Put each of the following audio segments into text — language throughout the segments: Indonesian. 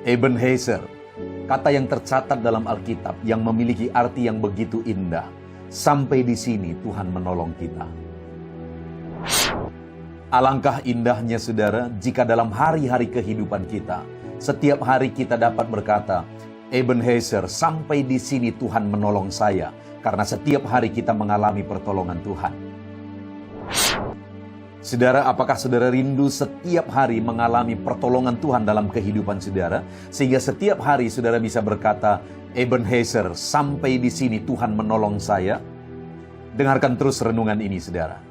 Ebenezer, kata yang tercatat dalam Alkitab yang memiliki arti yang begitu indah. Sampai di sini Tuhan menolong kita. Alangkah indahnya saudara, jika dalam hari-hari kehidupan kita, setiap hari kita dapat berkata, Ebenezer, sampai di sini Tuhan menolong saya. Karena setiap hari kita mengalami pertolongan Tuhan. Saudara, apakah saudara rindu setiap hari mengalami pertolongan Tuhan dalam kehidupan saudara? Sehingga setiap hari saudara bisa berkata, Ebenezer, sampai di sini Tuhan menolong saya. Dengarkan terus renungan ini saudara.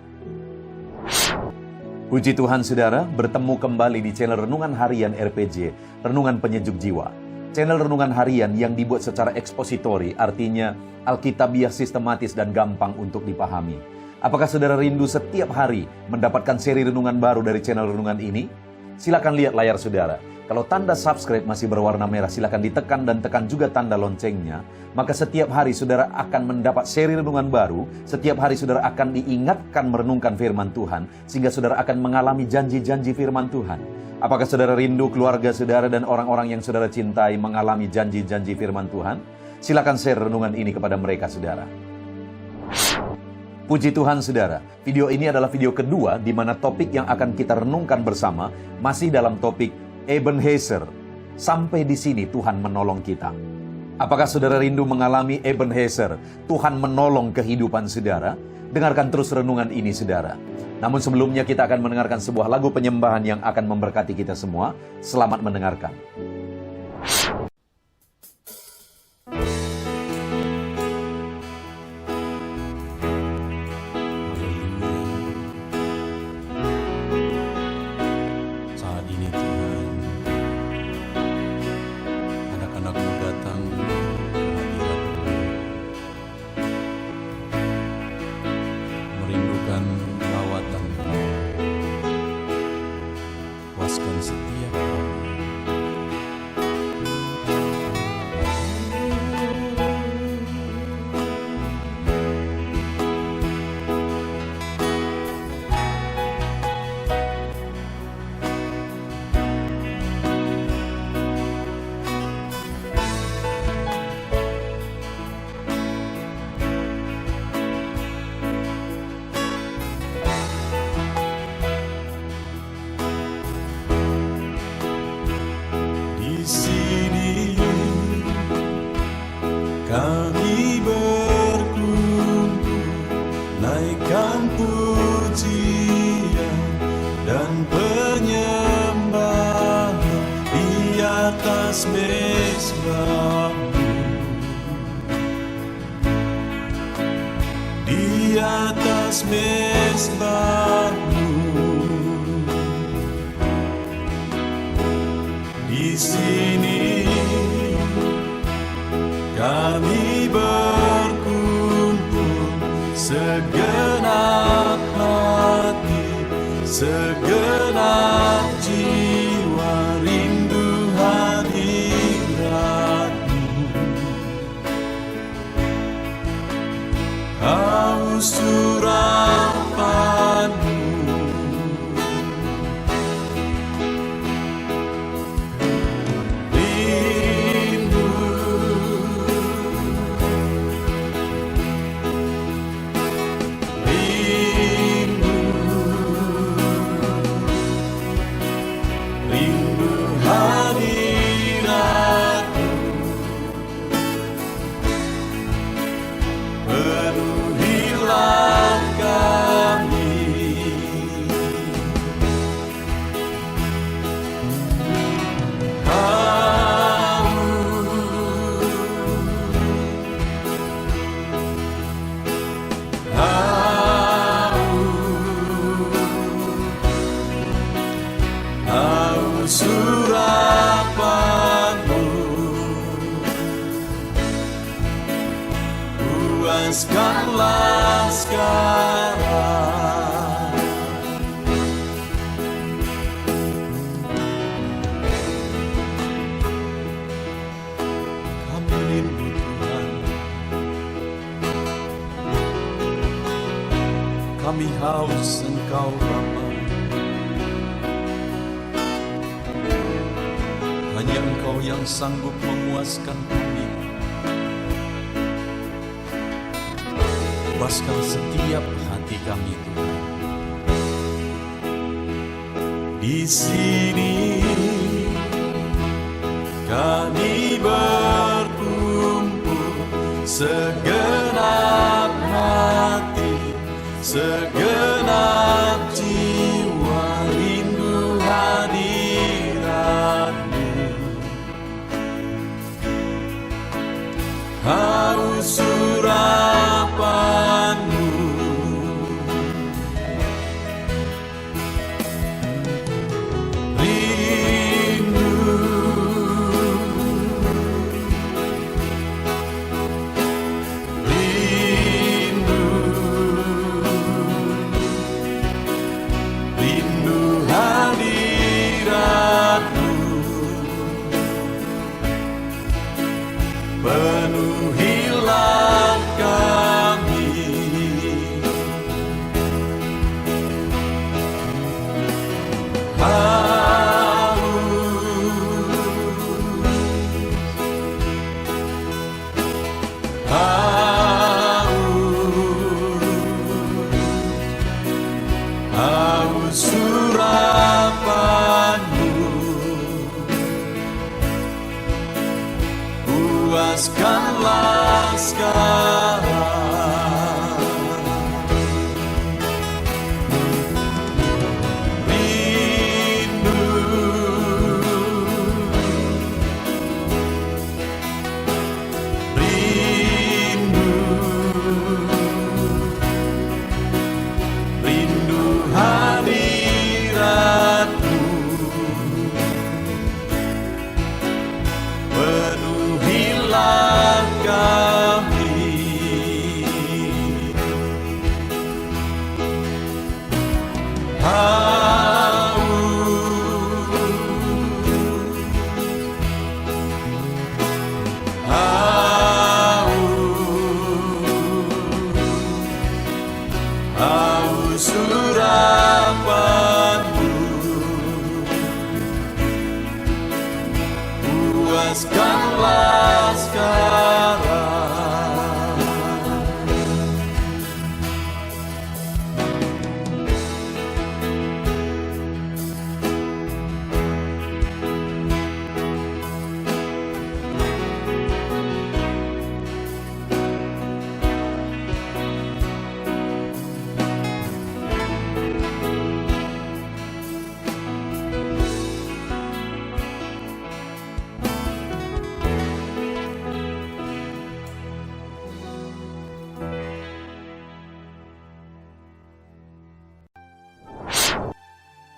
Puji Tuhan saudara, bertemu kembali di channel Renungan Harian RPG, Renungan Penyejuk Jiwa. Channel Renungan Harian yang dibuat secara ekspositori, artinya alkitabiah, sistematis dan gampang untuk dipahami. Apakah saudara rindu setiap hari mendapatkan seri renungan baru dari channel renungan ini? Silakan lihat layar saudara. Kalau tanda subscribe masih berwarna merah, silakan ditekan dan tekan juga tanda loncengnya. Maka setiap hari saudara akan mendapat seri renungan baru. Setiap hari saudara akan diingatkan merenungkan firman Tuhan. Sehingga saudara akan mengalami janji-janji firman Tuhan. Apakah saudara rindu keluarga saudara dan orang-orang yang saudara cintai mengalami janji-janji firman Tuhan? Silakan share renungan ini kepada mereka saudara. Puji Tuhan saudara, video ini adalah video kedua di mana topik yang akan kita renungkan bersama masih dalam topik Ebenezer. Sampai di sini Tuhan menolong kita. Apakah saudara rindu mengalami Ebenezer? Tuhan menolong kehidupan saudara? Dengarkan terus renungan ini saudara. Namun sebelumnya kita akan mendengarkan sebuah lagu penyembahan yang akan memberkati kita semua. Selamat mendengarkan. Setiap hari kami berkumpul, naikkan pujian dan penyembahan di atas mezbah-Mu, di atas mezbah-Mu. Di sini kami berkumpul, segenap hati, segenap jiwa, rindu hadirat-Mu. Haus urapan-Mu, surapan-Mu, puaskanlah sekarang. Kami rindu Tuhan, kami haus Engkau Bapa. hanya Engkau yang sanggup memuaskan kami. Puaskan setiap hati kami, Tuhan. Di sini kami berkumpul, segenap hati, segenap jiwa, rindu hadirat-Mu. Haus urapan-Mu, penuhilah kami. Haus urapan-Mu, puaskanlah sekarang. Rindu, rindu, rindu hadirat-Mu, penuhilah kami. Haus urapan-Mu, puaskanlah sekarang.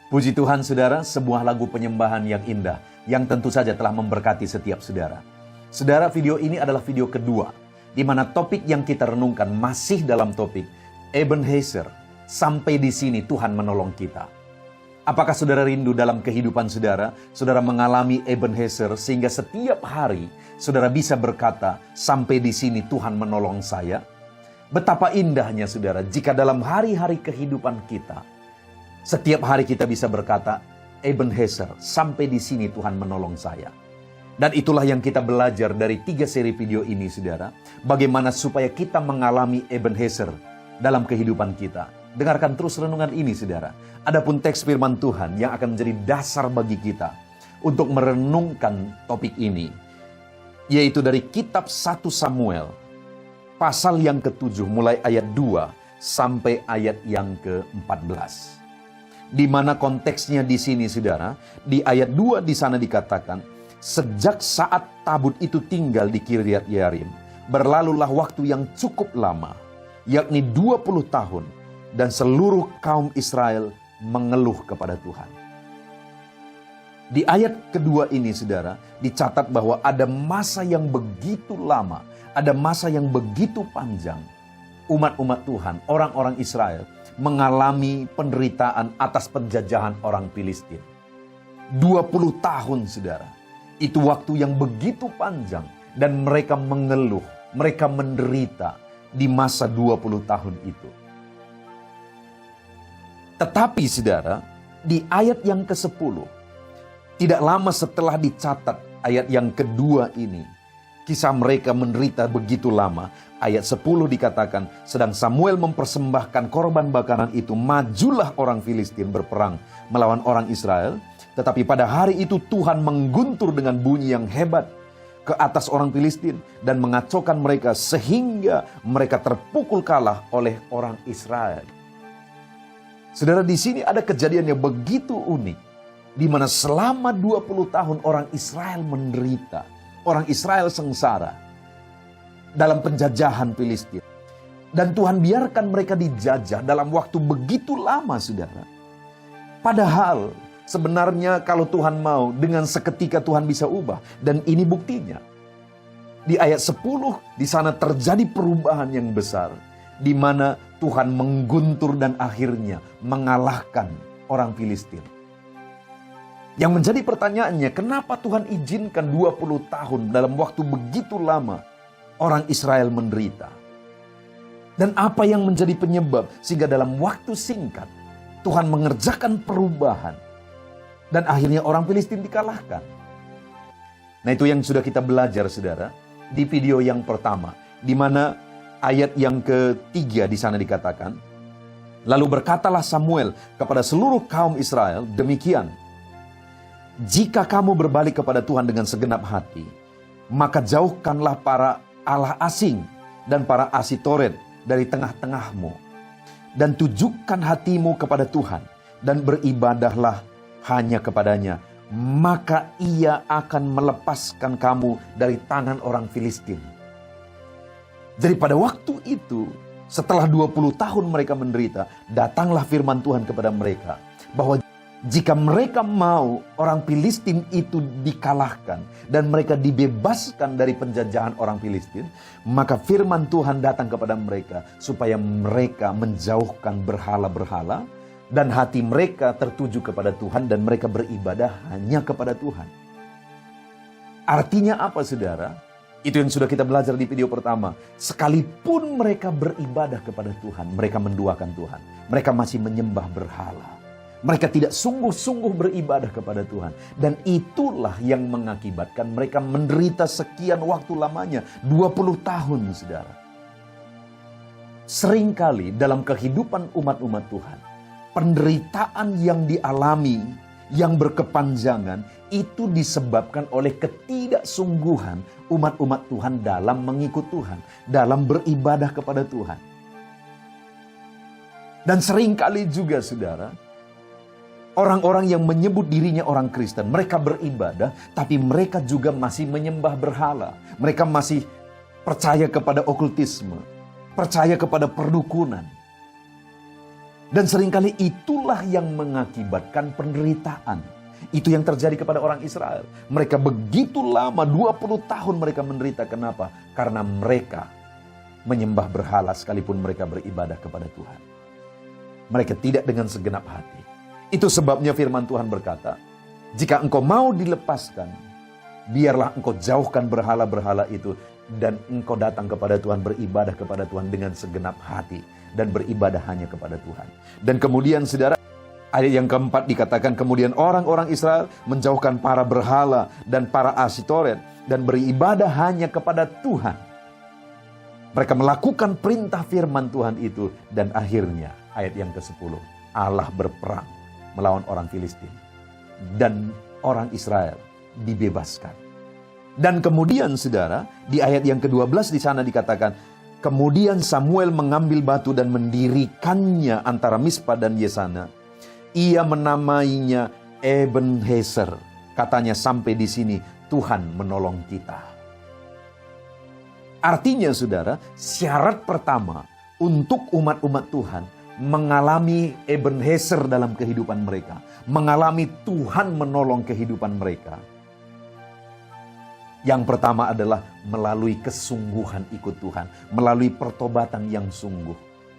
Puji Tuhan saudara, sebuah lagu penyembahan yang indah, yang tentu saja telah memberkati setiap saudara. Saudara, video ini adalah video kedua, di mana topik yang kita renungkan masih dalam topik Ebenezer, sampai di sini Tuhan menolong kita. Apakah saudara rindu dalam kehidupan saudara, saudara mengalami Ebenezer sehingga setiap hari saudara bisa berkata, sampai di sini Tuhan menolong saya? Betapa indahnya saudara, jika dalam hari-hari kehidupan kita, setiap hari kita bisa berkata, Ebenezer, sampai di sini Tuhan menolong saya. Dan itulah yang kita belajar dari 3 seri video ini, saudara. Bagaimana supaya kita mengalami Ebenezer dalam kehidupan kita. Dengarkan terus renungan ini, saudara. Adapun teks firman Tuhan yang akan menjadi dasar bagi kita untuk merenungkan topik ini, yaitu dari kitab 1 Samuel, pasal yang ke-7, mulai ayat 2 sampai ayat yang ke-14. Di mana konteksnya di sini, saudara, di ayat 2 di sana dikatakan, sejak saat tabut itu tinggal di Kiryat Yearim, berlalulah waktu yang cukup lama, yakni 20 tahun, dan seluruh kaum Israel mengeluh kepada Tuhan. Di ayat kedua ini, saudara, dicatat bahwa ada masa yang begitu lama, ada masa yang begitu panjang, umat-umat Tuhan, orang-orang Israel, mengalami penderitaan atas penjajahan orang Filistin. 20 tahun, saudara. Itu waktu yang begitu panjang. Dan mereka mengeluh, mereka menderita di masa 20 tahun itu. Tetapi, saudara, di ayat yang ke-10, Tidak lama setelah dicatat ayat yang kedua ini, kisah mereka menderita begitu lama. Ayat 10 dikatakan, sedang Samuel mempersembahkan korban bakaran itu, majulah orang Filistin berperang melawan orang Israel. Tetapi pada hari itu Tuhan mengguntur dengan bunyi yang hebat ke atas orang Filistin dan mengacaukan mereka sehingga mereka terpukul kalah oleh orang Israel. Saudara, di sini ada kejadian yang begitu unik, di mana selama 20 tahun orang Israel menderita, orang Israel sengsara dalam penjajahan Filistin. Dan Tuhan biarkan mereka dijajah dalam waktu begitu lama, saudara. Padahal sebenarnya kalau Tuhan mau, dengan seketika Tuhan bisa ubah. Dan ini buktinya. Di ayat 10, di sana terjadi perubahan yang besar, di mana Tuhan mengguntur dan akhirnya mengalahkan orang Filistin. Yang menjadi pertanyaannya, kenapa Tuhan izinkan 20 tahun dalam waktu begitu lama orang Israel menderita? Dan apa yang menjadi penyebab sehingga dalam waktu singkat Tuhan mengerjakan perubahan dan akhirnya orang Filistin dikalahkan? Nah, itu yang sudah kita belajar, saudara, di video yang pertama, di mana ayat yang ketiga di sana dikatakan, lalu berkatalah Samuel kepada seluruh kaum Israel, demikian, jika kamu berbalik kepada Tuhan dengan segenap hati, maka jauhkanlah para allah asing dan para Asitoret dari tengah-tengahmu, dan tujukan hatimu kepada Tuhan, dan beribadahlah hanya kepadanya, maka ia akan melepaskan kamu dari tangan orang Filistin. Jadi pada waktu itu, setelah 20 tahun mereka menderita, datanglah firman Tuhan kepada mereka, bahwa jika mereka mau orang Filistin itu dikalahkan dan mereka dibebaskan dari penjajahan orang Filistin, maka firman Tuhan datang kepada mereka supaya mereka menjauhkan berhala-berhala dan hati mereka tertuju kepada Tuhan dan mereka beribadah hanya kepada Tuhan. Artinya apa, saudara? Itu yang sudah kita belajar di video pertama. Sekalipun mereka beribadah kepada Tuhan, mereka menduakan Tuhan. Mereka masih menyembah berhala. Mereka tidak sungguh-sungguh beribadah kepada Tuhan. Dan itulah yang mengakibatkan mereka menderita sekian waktu lamanya. 20 tahun, saudara. Seringkali dalam kehidupan umat-umat Tuhan, penderitaan yang dialami, yang berkepanjangan, itu disebabkan oleh ketidaksungguhan umat-umat Tuhan dalam mengikut Tuhan, dalam beribadah kepada Tuhan. Dan seringkali juga, saudara, orang-orang yang menyebut dirinya orang Kristen, mereka beribadah, tapi mereka juga masih menyembah berhala. Mereka masih percaya kepada okultisme, percaya kepada perdukunan. Dan seringkali itulah yang mengakibatkan penderitaan. Itu yang terjadi kepada orang Israel. Mereka begitu lama, 20 tahun mereka menderita. Kenapa? Karena mereka menyembah berhala sekalipun mereka beribadah kepada Tuhan. Mereka tidak dengan segenap hati. Itu sebabnya firman Tuhan berkata, jika engkau mau dilepaskan, biarlah engkau jauhkan berhala-berhala itu, dan engkau datang kepada Tuhan, beribadah kepada Tuhan dengan segenap hati, dan beribadah hanya kepada Tuhan. Dan kemudian, saudara, ayat yang keempat dikatakan, kemudian orang-orang Israel menjauhkan para berhala dan para Asitoret, dan beribadah hanya kepada Tuhan. Mereka melakukan perintah firman Tuhan itu, dan akhirnya, ayat yang ke-10, Allah berperang melawan orang Filistin. Dan orang Israel dibebaskan. Dan kemudian, saudara, di ayat yang ke-12 di sana dikatakan, kemudian Samuel mengambil batu dan mendirikannya antara Mispa dan Yesana. Ia menamainya Ebenezer. Katanya, sampai di sini Tuhan menolong kita. Artinya, saudara, syarat pertama untuk umat-umat Tuhan mengalami Ebenezer dalam kehidupan mereka, mengalami Tuhan menolong kehidupan mereka. Yang pertama adalah melalui kesungguhan ikut Tuhan, melalui pertobatan yang sungguh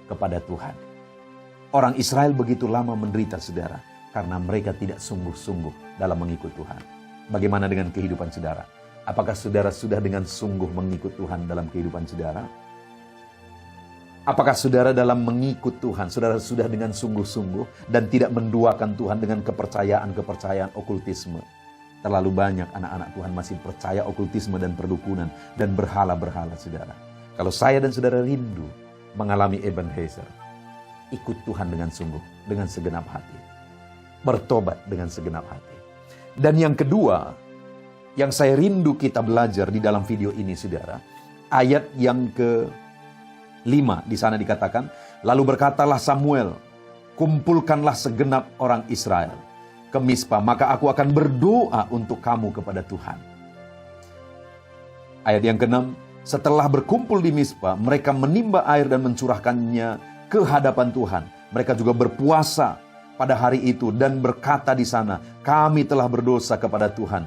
kepada Tuhan. Orang Israel begitu lama menderita, saudara, karena mereka tidak sungguh-sungguh dalam mengikut Tuhan. Bagaimana dengan kehidupan saudara? Apakah saudara sudah dengan sungguh mengikut Tuhan dalam kehidupan saudara? Apakah saudara dalam mengikut Tuhan, saudara sudah dengan sungguh-sungguh dan tidak menduakan Tuhan dengan kepercayaan-kepercayaan okultisme? Terlalu banyak anak-anak Tuhan masih percaya okultisme dan perdukunan dan berhala-berhala, saudara. Kalau saya dan saudara rindu mengalami Ebenezer, ikut Tuhan dengan sungguh, dengan segenap hati. Bertobat dengan segenap hati. Dan yang kedua, yang saya rindu kita belajar di dalam video ini, saudara, ayat yang ke-5 di sana dikatakan, lalu berkatalah Samuel, kumpulkanlah segenap orang Israel ke Mispa, maka aku akan berdoa untuk kamu kepada Tuhan. Ayat yang ke-6, setelah berkumpul di Mispa, mereka menimba air dan mencurahkannya ke hadapan Tuhan. Mereka juga berpuasa pada hari itu dan berkata di sana, kami telah berdosa kepada Tuhan.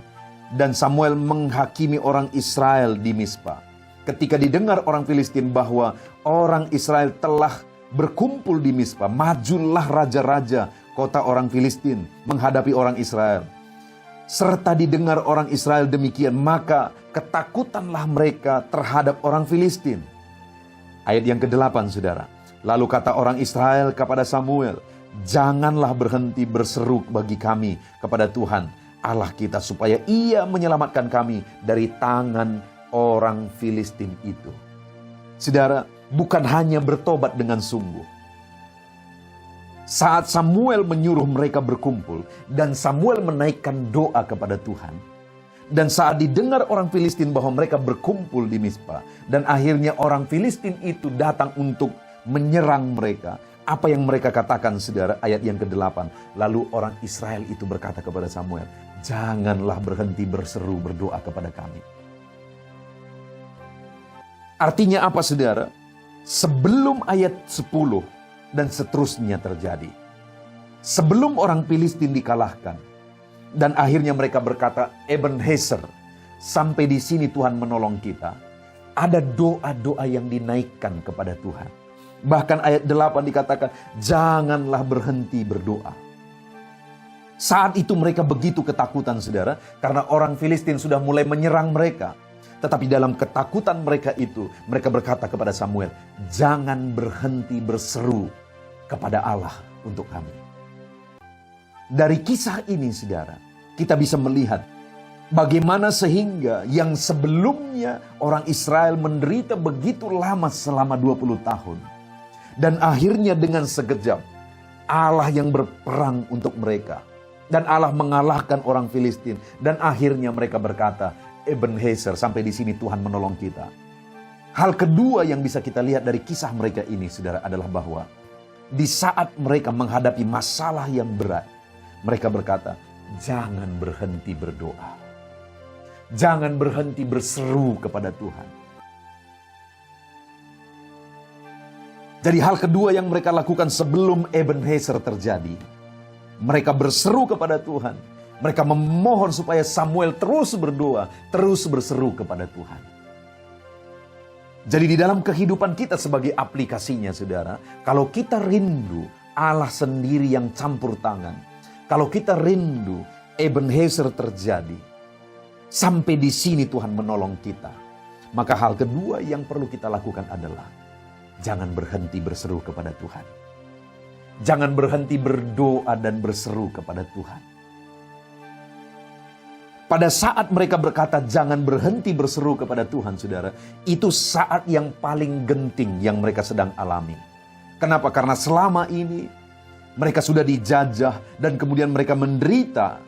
Dan Samuel menghakimi orang Israel di Mispa. Ketika didengar orang Filistin bahwa orang Israel telah berkumpul di Mispa, majulah raja-raja kota orang Filistin menghadapi orang Israel. Serta didengar orang Israel demikian, maka ketakutanlah mereka terhadap orang Filistin. Ayat yang ke-8, saudara. Lalu kata orang Israel kepada Samuel, janganlah berhenti berseru bagi kami kepada Tuhan Allah kita, supaya ia menyelamatkan kami dari tangan orang Filistin itu. Saudara, bukan hanya bertobat dengan sungguh. Saat Samuel menyuruh mereka berkumpul dan Samuel menaikkan doa kepada Tuhan, dan saat didengar orang Filistin bahwa mereka berkumpul di Mispa, dan akhirnya orang Filistin itu datang untuk menyerang mereka, apa yang mereka katakan, saudara? Ayat yang ke-8, lalu orang Israel itu berkata kepada Samuel, janganlah berhenti berseru berdoa kepada kami. Artinya apa, saudara? Sebelum ayat 10 dan seterusnya terjadi, sebelum orang Filistin dikalahkan, dan akhirnya mereka berkata, Ebenezer, sampai di sini Tuhan menolong kita. Ada doa-doa yang dinaikkan kepada Tuhan. Bahkan ayat 8 dikatakan, janganlah berhenti berdoa. Saat itu mereka begitu ketakutan, saudara, karena orang Filistin sudah mulai menyerang mereka. Tetapi dalam ketakutan mereka itu, mereka berkata kepada Samuel, jangan berhenti berseru kepada Allah untuk kami. Dari kisah ini, saudara, kita bisa melihat bagaimana sehingga yang sebelumnya orang Israel menderita begitu lama selama 20 tahun. Dan akhirnya dengan sekejap, Allah yang berperang untuk mereka. Dan Allah mengalahkan orang Filistin. Dan akhirnya mereka berkata, Ebenezer, sampai di sini Tuhan menolong kita. Hal kedua yang bisa kita lihat dari kisah mereka ini, saudara, adalah bahwa di saat mereka menghadapi masalah yang berat, mereka berkata, jangan berhenti berdoa. Jangan berhenti berseru kepada Tuhan. Jadi hal kedua yang mereka lakukan sebelum Ebenezer terjadi, mereka berseru kepada Tuhan. Mereka memohon supaya Samuel terus berdoa, terus berseru kepada Tuhan. Jadi di dalam kehidupan kita sebagai aplikasinya, saudara, kalau kita rindu Allah sendiri yang campur tangan, kalau kita rindu Ebenezer terjadi, sampai di sini Tuhan menolong kita, maka hal kedua yang perlu kita lakukan adalah jangan berhenti berseru kepada Tuhan. Jangan berhenti berdoa dan berseru kepada Tuhan. Pada saat mereka berkata jangan berhenti berseru kepada Tuhan, saudara, itu saat yang paling genting yang mereka sedang alami. Kenapa? Karena selama ini mereka sudah dijajah dan kemudian mereka menderita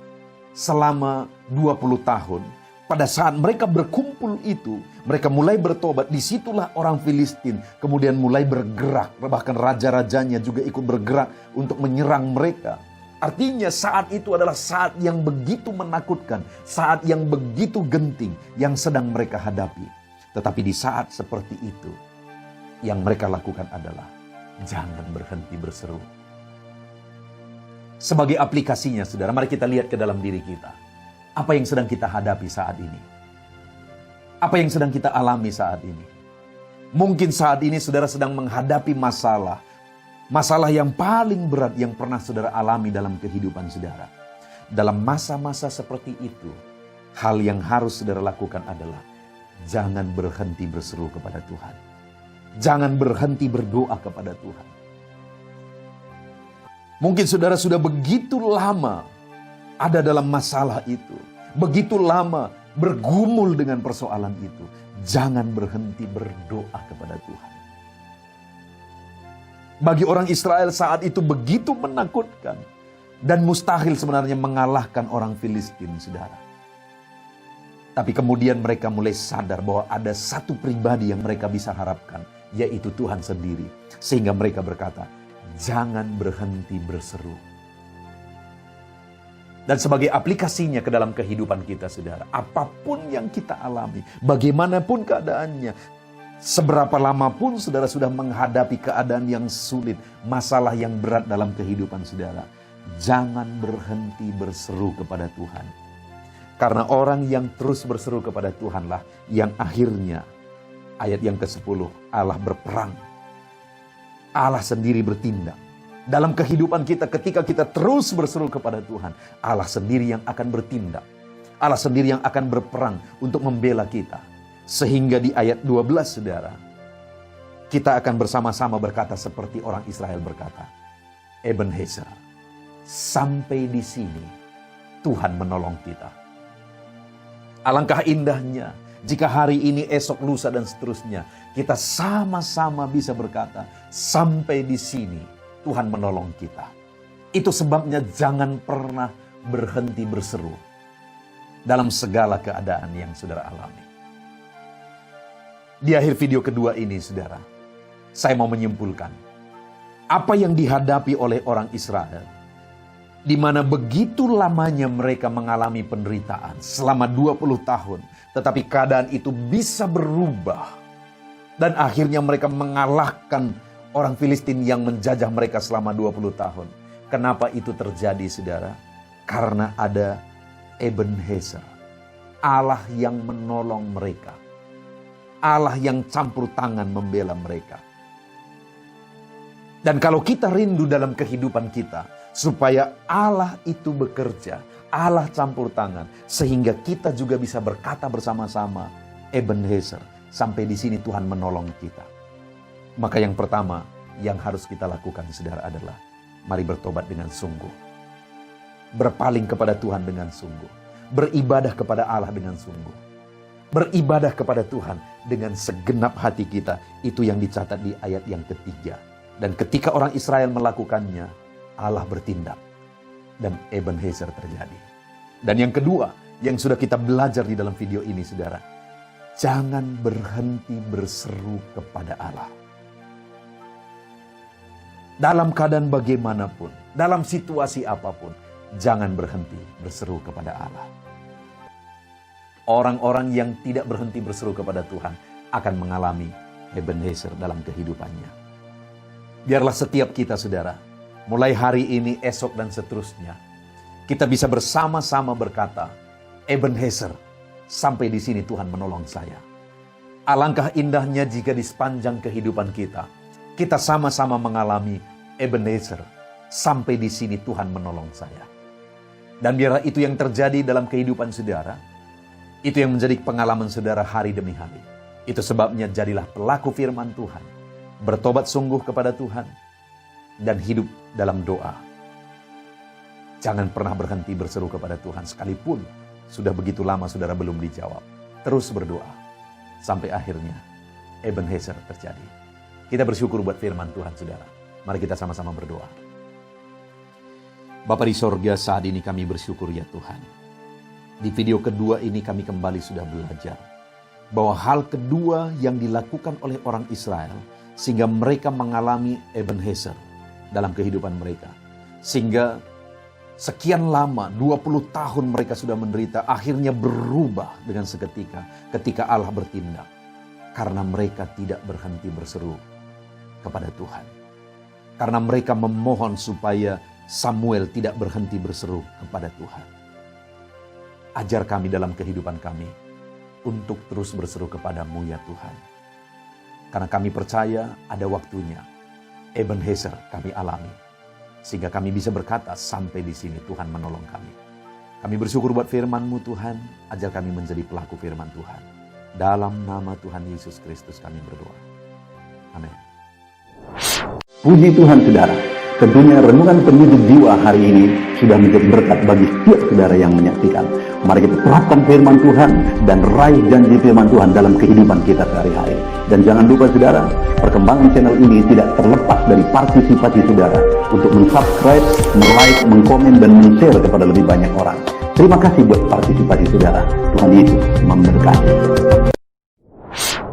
selama 20 tahun. Pada saat mereka berkumpul itu, mereka mulai bertobat. Disitulah orang Filistin kemudian mulai bergerak. Bahkan raja-rajanya juga ikut bergerak untuk menyerang mereka. Artinya saat itu adalah saat yang begitu menakutkan, saat yang begitu genting yang sedang mereka hadapi. Tetapi di saat seperti itu, yang mereka lakukan adalah jangan berhenti berseru. Sebagai aplikasinya, saudara, mari kita lihat ke dalam diri kita. Apa yang sedang kita hadapi saat ini? Apa yang sedang kita alami saat ini? Mungkin saat ini saudara sedang menghadapi masalah. Masalah yang paling berat yang pernah saudara alami dalam kehidupan saudara. Dalam masa-masa seperti itu, hal yang harus saudara lakukan adalah jangan berhenti berseru kepada Tuhan. Jangan berhenti berdoa kepada Tuhan. Mungkin saudara sudah begitu lama ada dalam masalah itu. begitu lama bergumul dengan persoalan itu, jangan berhenti berdoa kepada Tuhan. Bagi orang Israel saat itu begitu menakutkan dan mustahil sebenarnya mengalahkan orang Filistin, saudara. Tapi kemudian mereka mulai sadar bahwa ada satu pribadi yang mereka bisa harapkan, yaitu Tuhan sendiri. Sehingga mereka berkata, jangan berhenti berseru. Dan sebagai aplikasinya ke dalam kehidupan kita, saudara, apapun yang kita alami, bagaimanapun keadaannya, seberapa lama pun saudara sudah menghadapi keadaan yang sulit, masalah yang berat dalam kehidupan saudara, jangan berhenti berseru kepada Tuhan. Karena orang yang terus berseru kepada Tuhanlah yang akhirnya, ayat yang ke-10, Allah berperang. Allah sendiri bertindak. Dalam kehidupan kita, ketika kita terus berseru kepada Tuhan, Allah sendiri yang akan bertindak. Allah sendiri yang akan berperang untuk membela kita. Sehingga di ayat 12, saudara, kita akan bersama-sama berkata seperti orang Israel berkata, Ebenezer, sampai di sini Tuhan menolong kita. Alangkah indahnya jika hari ini, esok, lusa, dan seterusnya, kita sama-sama bisa berkata, sampai di sini Tuhan menolong kita. Itu sebabnya jangan pernah berhenti berseru dalam segala keadaan yang saudara alami. Di akhir video kedua ini, saudara, saya mau menyimpulkan apa yang dihadapi oleh orang Israel, di mana begitu lamanya mereka mengalami penderitaan selama 20 tahun, tetapi keadaan itu bisa berubah. Dan akhirnya mereka mengalahkan orang Filistin yang menjajah mereka selama 20 tahun. Kenapa itu terjadi, saudara? Karena ada Ebenezer, Allah yang menolong mereka. Allah yang campur tangan membela mereka. Dan kalau kita rindu dalam kehidupan kita, supaya Allah itu bekerja, Allah campur tangan, sehingga kita juga bisa berkata bersama-sama, Ebenezer, sampai di sini Tuhan menolong kita. Maka yang pertama yang harus kita lakukan, saudara, adalah mari bertobat dengan sungguh. Berpaling kepada Tuhan dengan sungguh. Beribadah kepada Allah dengan sungguh. Beribadah kepada Tuhan dengan segenap hati kita. Itu yang dicatat di ayat yang ketiga. Dan ketika orang Israel melakukannya, Allah bertindak. Dan Ebenezer terjadi. Dan yang kedua, yang sudah kita belajar di dalam video ini, saudara. Jangan berhenti berseru kepada Allah. Dalam keadaan bagaimanapun, dalam situasi apapun, jangan berhenti berseru kepada Allah. Orang-orang yang tidak berhenti berseru kepada Tuhan akan mengalami Ebenezer dalam kehidupannya. Biarlah setiap kita, saudara, mulai hari ini, esok, dan seterusnya, kita bisa bersama-sama berkata, Ebenezer, sampai di sini Tuhan menolong saya. Alangkah indahnya jika di sepanjang kehidupan kita, kita sama-sama mengalami Ebenezer, sampai di sini Tuhan menolong saya. Dan biarlah itu yang terjadi dalam kehidupan saudara. Itu yang menjadi pengalaman saudara hari demi hari. Itu sebabnya jadilah pelaku firman Tuhan. Bertobat sungguh kepada Tuhan. Dan hidup dalam doa. Jangan pernah berhenti berseru kepada Tuhan. Sekalipun sudah begitu lama saudara belum dijawab. Terus berdoa. Sampai akhirnya Ebenezer terjadi. Kita bersyukur buat firman Tuhan, saudara. Mari kita sama-sama berdoa. Bapa di sorga, saat ini kami bersyukur ya Tuhan. Di video kedua ini kami kembali sudah belajar bahwa hal kedua yang dilakukan oleh orang Israel sehingga mereka mengalami Ebenezer dalam kehidupan mereka. Sehingga sekian lama, 20 tahun mereka sudah menderita, akhirnya berubah dengan seketika ketika Allah bertindak. Karena mereka tidak berhenti berseru kepada Tuhan. Karena mereka memohon supaya Samuel tidak berhenti berseru kepada Tuhan. Ajar kami dalam kehidupan kami untuk terus berseru kepadamu ya Tuhan. Karena kami percaya ada waktunya Ebenezer kami alami. Sehingga kami bisa berkata sampai di sini Tuhan menolong kami. Kami bersyukur buat firman-Mu Tuhan. Ajar kami menjadi pelaku firman Tuhan. Dalam nama Tuhan Yesus Kristus kami berdoa. Amin. Puji Tuhan saudara. Tentunya renungan penyejuk jiwa hari ini sudah menjadi berkat bagi setiap saudara yang menyaksikan. Mari kita terapkan firman Tuhan dan raih janji firman Tuhan dalam kehidupan kita sehari-hari. Dan jangan lupa saudara, perkembangan channel ini tidak terlepas dari partisipasi saudara untuk mensubscribe, like, mengkomen, dan men-share kepada lebih banyak orang. Terima kasih buat partisipasi saudara. Tuhan Yesus memberkati.